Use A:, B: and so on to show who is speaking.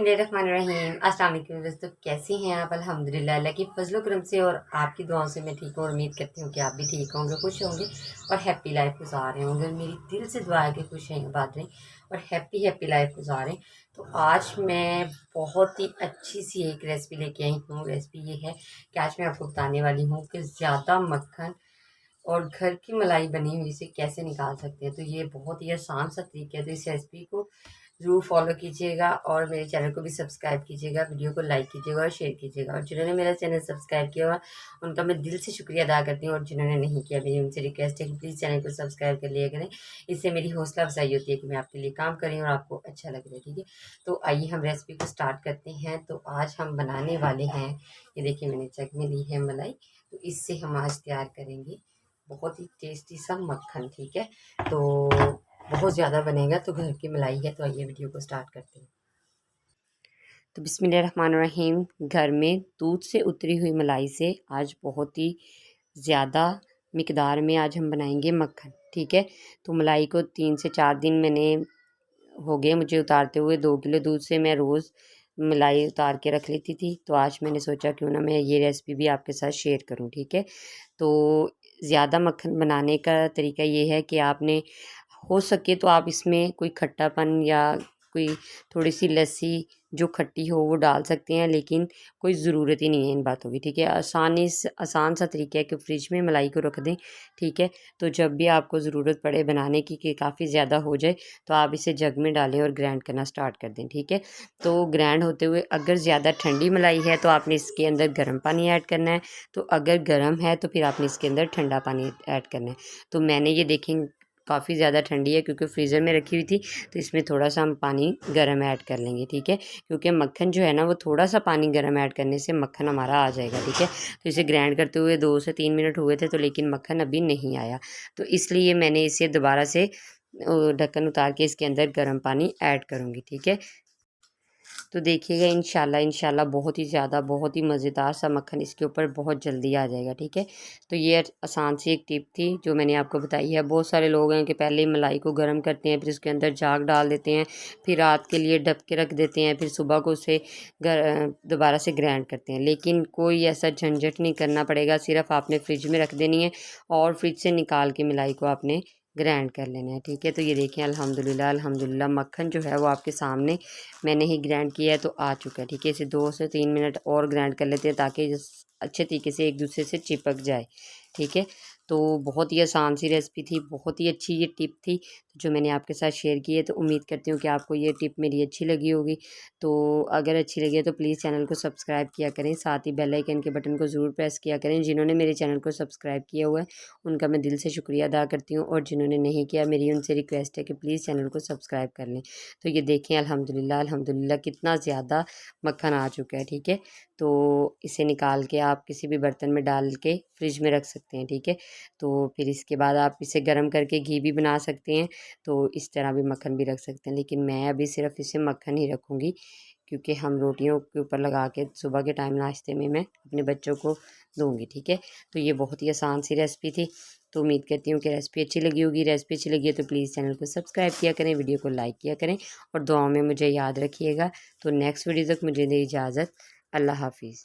A: बिस्मिल्लाहिर्रहमानिर्रहीम। अस्सलाम वालेकुम दोस्तों, कैसी हैं आप? अल्हम्दुलिल्लाह अल्लाह की फजल करम से और आपकी दुआओं से मैं ठीक हूँ और उम्मीद करती हूँ कि आप भी ठीक होंगे, खुश होंगे और हैप्पी लाइफ गुजार रहे होंगे। मेरी दिल से दुआ है कि खुश हैं, बात रहे और हैप्पी लाइफ गुजारें। तो आज मैं बहुत ही अच्छी सी एक रेसिपी लेके आई हूँ। रेसिपी ये है कि आज मैं आपको बताने वाली हूँ कि ज़्यादा मक्खन और घर की मलाई बनी हुई से कैसे निकाल सकते हैं। तो ये बहुत ही आसान सा तरीका है, तो इस रेसिपी को ज़रूर फॉलो कीजिएगा और मेरे चैनल को भी सब्सक्राइब कीजिएगा, वीडियो को लाइक कीजिएगा और शेयर कीजिएगा। और जिन्होंने मेरा चैनल सब्सक्राइब किया हुआ उनका मैं दिल से शुक्रिया अदा करती हूँ, और जिन्होंने नहीं किया मेरी उनसे रिक्वेस्ट है कि प्लीज़ चैनल को सब्सक्राइब कर लिया करें। इससे मेरी हौसला अफजाई होती है कि मैं आपके लिए काम कर रही हूँ और आपको अच्छा लग रहा है। ठीक है, तो आइए हम रेसिपी को स्टार्ट करते हैं। तो आज हम बनाने वाले हैं, ये देखिए मैंने जग में ली है मलाई, तो इससे हम आज तैयार करेंगे बहुत ही टेस्टी सा मक्खन। ठीक है, तो बहुत ज़्यादा बनेगा, तो घर की मलाई है। तो आइए वीडियो को स्टार्ट करते हैं। तो बिस्मिल्लाहिर्रहमानिर्रहीम, घर में दूध से उतरी हुई मलाई से आज बहुत ही ज़्यादा मिकदार में आज हम बनाएंगे मक्खन। ठीक है, तो मलाई को 3 से 4 दिन मैंने हो गए मुझे उतारते हुए। 2 किलो दूध से मैं रोज़ मलाई उतार के रख लेती थी, तो आज मैंने सोचा क्यों ना मैं ये रेसिपी भी आपके साथ शेयर करूं। ठीक है, तो ज़्यादा मक्खन बनाने का तरीका ये है कि आपने हो सके तो आप इसमें कोई खट्टापन या कोई थोड़ी सी लस्सी जो खट्टी हो वो डाल सकते हैं, लेकिन कोई ज़रूरत ही नहीं है इन बातों की। ठीक है, आसान सा तरीका है कि फ्रिज में मलाई को रख दें। ठीक है, तो जब भी आपको ज़रूरत पड़े बनाने की कि काफ़ी ज़्यादा हो जाए, तो आप इसे जग में डालें और ग्राइंड करना स्टार्ट कर दें। ठीक है, तो ग्राइंड होते हुए अगर ज़्यादा ठंडी मलाई है तो आपने इसके अंदर गर्म पानी ऐड करना है, तो अगर गर्म है तो फिर आपने इसके अंदर ठंडा पानी ऐड करना है। तो मैंने ये देखें काफ़ी ज़्यादा ठंडी है क्योंकि फ्रीज़र में रखी हुई थी, तो इसमें थोड़ा सा हम पानी गर्म ऐड कर लेंगे। ठीक है, क्योंकि मक्खन जो है ना वो थोड़ा सा पानी गर्म ऐड करने से मक्खन हमारा आ जाएगा। ठीक है, तो इसे ग्राइंड करते हुए 2 से 3 मिनट हुए थे, तो लेकिन मक्खन अभी नहीं आया, तो इसलिए मैंने इसे दोबारा से ढक्कन उतार के इसके अंदर गर्म पानी ऐड करूँगी। ठीक है, तो देखिएगा इंशाल्लाह बहुत ही ज़्यादा बहुत ही मज़ेदार सा मक्खन इसके ऊपर बहुत जल्दी आ जाएगा। ठीक है, तो ये आसान सी एक टिप थी जो मैंने आपको बताई है। बहुत सारे लोग हैं कि पहले मलाई को गर्म करते हैं, फिर उसके अंदर झाग डाल देते हैं, फिर रात के लिए ढक के रख देते हैं, फिर सुबह को उसे दोबारा से ग्राइंड करते हैं। लेकिन कोई ऐसा झंझट नहीं करना पड़ेगा, सिर्फ आपने फ्रिज में रख देनी है और फ्रिज से निकाल के मलाई को आपने ग्राइंड कर लेना है। ठीक है, तो ये देखें अल्हम्दुलिल्लाह मक्खन जो है वो आपके सामने मैंने ही ग्राइंड किया है, तो आ चुका है। ठीक है, इसे 2 से 3 मिनट और ग्राइंड कर लेते हैं ताकि अच्छे तरीके से एक दूसरे से चिपक जाए। ठीक है, तो बहुत ही आसान सी रेसिपी थी, बहुत ही अच्छी ये टिप थी जो मैंने आपके साथ शेयर की है। तो उम्मीद करती हूँ कि आपको ये टिप मेरी अच्छी लगी होगी। तो अगर अच्छी लगी है तो प्लीज़ चैनल को सब्सक्राइब किया करें, साथ ही बेल आइकन के बटन को ज़रूर प्रेस किया करें। जिन्होंने मेरे चैनल को सब्सक्राइब किया हुआ है उनका मैं दिल से शुक्रिया अदा करती हूँ, और जिन्होंने नहीं किया मेरी उनसे रिक्वेस्ट है कि प्लीज़ चैनल को सब्सक्राइब कर लें। तो ये देखें अल्हम्दुलिल्लाह कितना ज़्यादा मक्खन आ चुका है। ठीक है, तो इसे निकाल के आप किसी भी बर्तन में डाल के फ्रिज में रख सकते हैं। ठीक है, तो फिर इसके बाद आप इसे गर्म करके घी भी बना सकते हैं, तो इस तरह भी मक्खन भी रख सकते हैं। लेकिन मैं अभी सिर्फ इसे मक्खन ही रखूँगी क्योंकि हम रोटियों के ऊपर लगा के सुबह के टाइम नाश्ते में मैं अपने बच्चों को दूँगी। ठीक है, तो ये बहुत ही आसान सी रेसिपी थी। तो उम्मीद करती हूँ कि रेसिपी अच्छी लगी होगी। रेसिपी अच्छी लगी है तो प्लीज़ चैनल को सब्सक्राइब किया करें, वीडियो को लाइक किया करें और दुआओं में मुझे याद रखिएगा। तो नेक्स्ट वीडियो तक मुझे दे इजाज़त। अल्लाह हाफिज़।